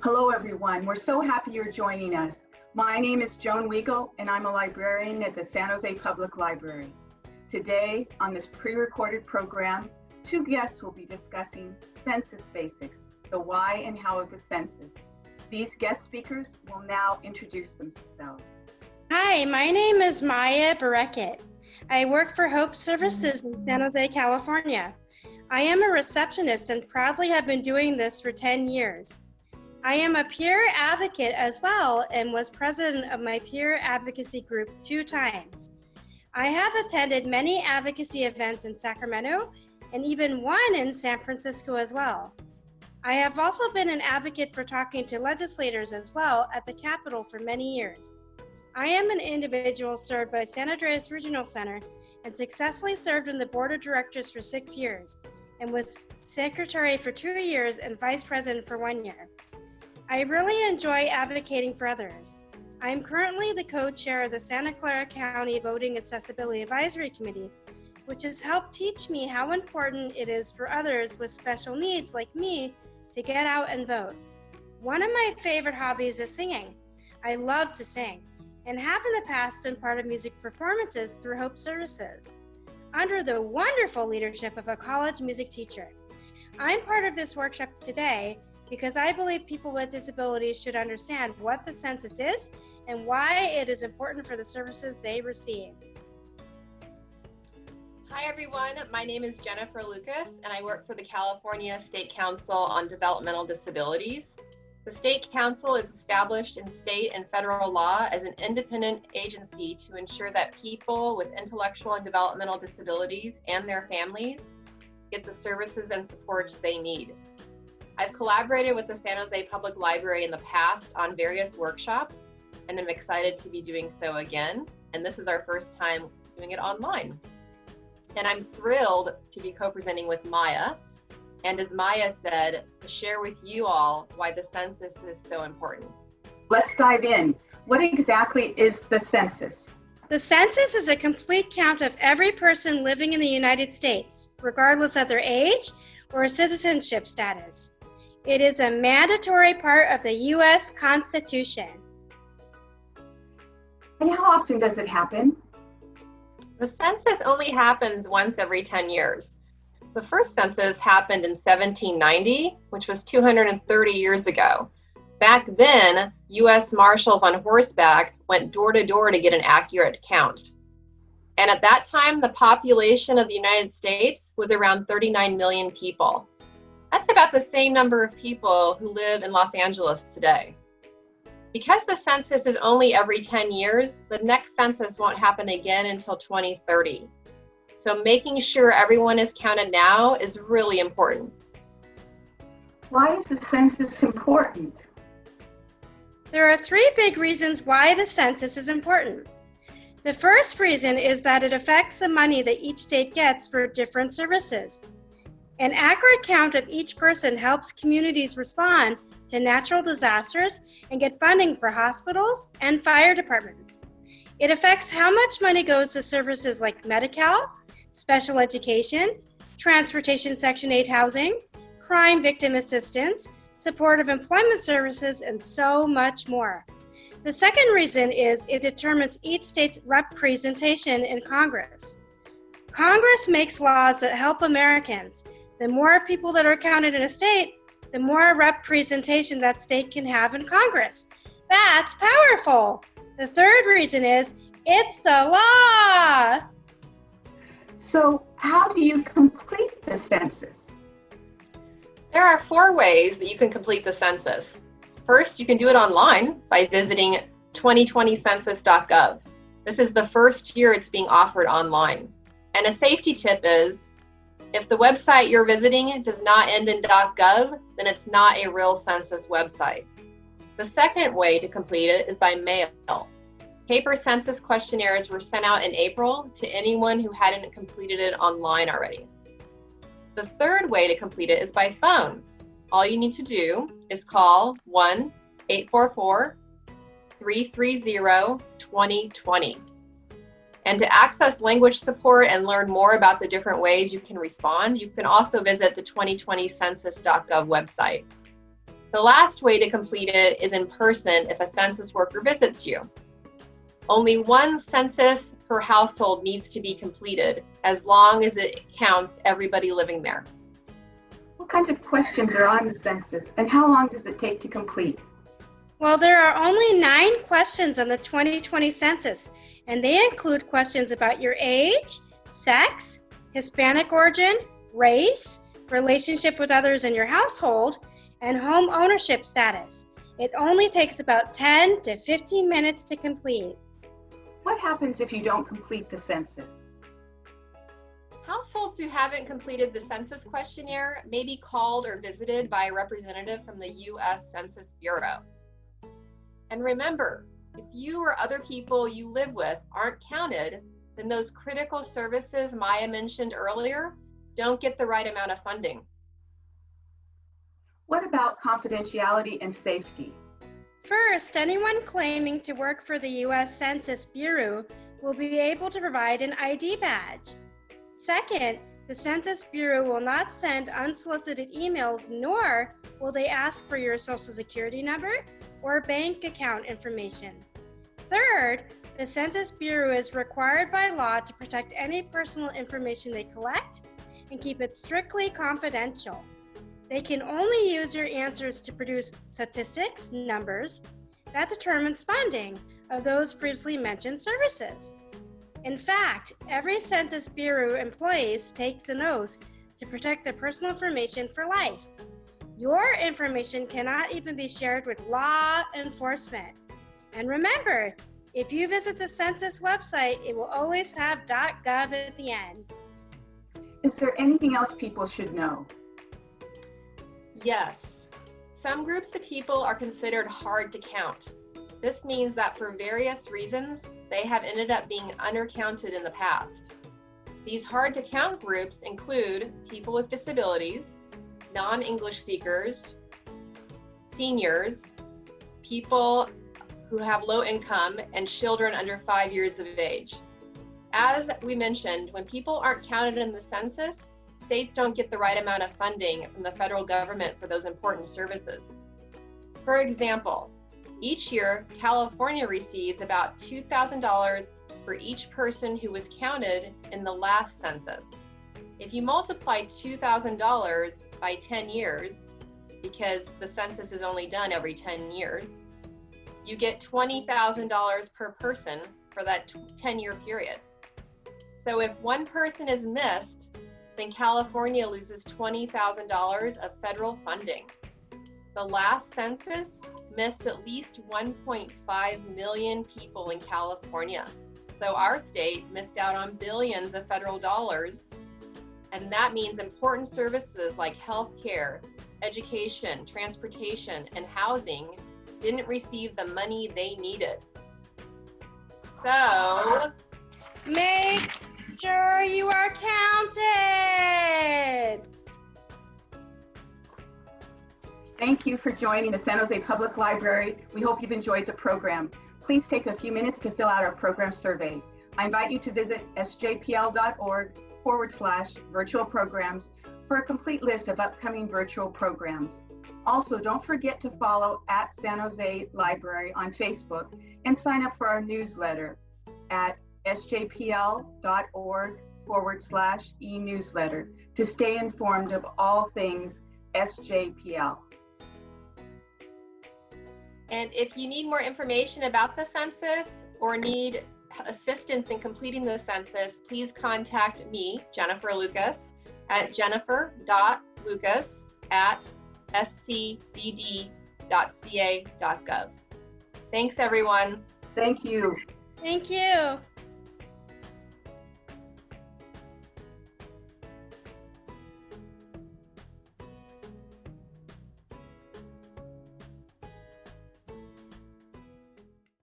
Hello, everyone. We're so happy you're joining us. My name is Joan Weigel, and I'm a librarian at the San Jose Public Library. Today, on this pre-recorded program, two guests will be discussing Census Basics, the why and how of the census. These guest speakers will now introduce themselves. Hi, my name is Maya Bareket. I work for Hope Services in San Jose, California. I am a receptionist and proudly have been doing this for 10 years. I am a peer advocate as well and was president of my peer advocacy group 2 times. I have attended many advocacy events in Sacramento and even one in San Francisco as well. I have also been an advocate for talking to legislators as well at the Capitol for many years. I am an individual served by San Andreas Regional Center and successfully served on the board of directors for 6 years and was secretary for 2 years and vice president for 1 year. I really enjoy advocating for others. I am currently the co-chair of the Santa Clara County Voting Accessibility Advisory Committee, which has helped teach me how important it is for others with special needs like me to get out and vote. One of my favorite hobbies is singing. I love to sing and have in the past been part of music performances through Hope Services under the wonderful leadership of a college music teacher. I'm part of this workshop today because I believe people with disabilities should understand what the census is and why it is important for the services they receive. Hi everyone, my name is Jennifer Lucas and I work for the California State Council on Developmental Disabilities. The State Council is established in state and federal law as an independent agency to ensure that people with intellectual and developmental disabilities and their families get the services and supports they need. I've collaborated with the San Jose Public Library in the past on various workshops, and I'm excited to be doing so again. And this is our first time doing it online. And I'm thrilled to be co-presenting with Maya. And as Maya said, to share with you all why the census is so important. Let's dive in. What exactly is the census? The census is a complete count of every person living in the United States, regardless of their age or citizenship status. It is a mandatory part of the U.S. Constitution. And how often does it happen? The census only happens once every 10 years. The first census happened in 1790, which was 230 years ago. Back then, U.S. Marshals on horseback went door to door to get an accurate count. And at that time, the population of the United States was around 39 million people. That's about the same number of people who live in Los Angeles today. Because the census is only every 10 years, the next census won't happen again until 2030. So making sure everyone is counted now is really important. Why is the census important? There are 3 big reasons why the census is important. The first reason is that it affects the money that each state gets for different services. An accurate count of each person helps communities respond to natural disasters and get funding for hospitals and fire departments. It affects how much money goes to services like Medi-Cal, special education, transportation Section 8 housing, crime victim assistance, supportive employment services, and so much more. The second reason is it determines each state's representation in Congress. Congress makes laws that help Americans. The more people that are counted in a state, the more representation that state can have in Congress. That's powerful. The third reason is it's the law. So how do you complete the census? There are 4 ways that you can complete the census. First, you can do it online by visiting 2020census.gov. This is the first year it's being offered online. And a safety tip is, if the website you're visiting does not end in .gov, then it's not a real census website. The second way to complete it is by mail. Paper census questionnaires were sent out in April to anyone who hadn't completed it online already. The third way to complete it is by phone. All you need to do is call 1-844-330-2020. And to access language support and learn more about the different ways you can respond, you can also visit the 2020census.gov website. The last way to complete it is in person if a census worker visits you. Only one census per household needs to be completed, as long as it counts everybody living there. What kinds of questions are on the census, and how long does it take to complete? Well, there are only 9 questions on the 2020 census, and they include questions about your age, sex, Hispanic origin, race, relationship with others in your household, and home ownership status. It only takes about 10 to 15 minutes to complete. What happens if you don't complete the census? Households who haven't completed the census questionnaire may be called or visited by a representative from the U.S. Census Bureau. And remember, if you or other people you live with aren't counted, then those critical services Maya mentioned earlier don't get the right amount of funding. What about confidentiality and safety? First, anyone claiming to work for the U.S. Census Bureau will be able to provide an ID badge. Second, the Census Bureau will not send unsolicited emails, nor will they ask for your Social Security number or bank account information. Third, the Census Bureau is required by law to protect any personal information they collect and keep it strictly confidential. They can only use your answers to produce statistics, numbers, that determines funding of those previously mentioned services. In fact, every Census Bureau employee takes an oath to protect their personal information for life. Your information cannot even be shared with law enforcement. And remember, if you visit the census website, it will always have .gov at the end. Is there anything else people should know? Yes. Some groups of people are considered hard to count. This means that for various reasons, they have ended up being undercounted in the past. These hard to count groups include people with disabilities, non-English speakers, seniors, people who have low income, and children under 5 years of age. As we mentioned, when people aren't counted in the census, states don't get the right amount of funding from the federal government for those important services. For example, each year, California receives about $2,000 for each person who was counted in the last census. If you multiply $2,000 by 10 years, because the census is only done every 10 years, you get $20,000 per person for that 10-year period. So if one person is missed, then California loses $20,000 of federal funding. The last census missed at least 1.5 million people in California. So our state missed out on billions of federal dollars, and that means important services like health care, education, transportation, and housing didn't receive the money they needed. So, make sure you are counted! Thank you for joining the San Jose Public Library. We hope you've enjoyed the program. Please take a few minutes to fill out our program survey. I invite you to visit sjpl.org/virtual programs for a complete list of upcoming virtual programs. Also, don't forget to follow at San Jose Library on Facebook and sign up for our newsletter at sjpl.org/e-newsletter to stay informed of all things SJPL. And if you need more information about the census or need assistance in completing the census, please contact me, Jennifer Lucas, at jennifer.lucas@scdd.ca.gov. Thanks, everyone. Thank you. Thank you.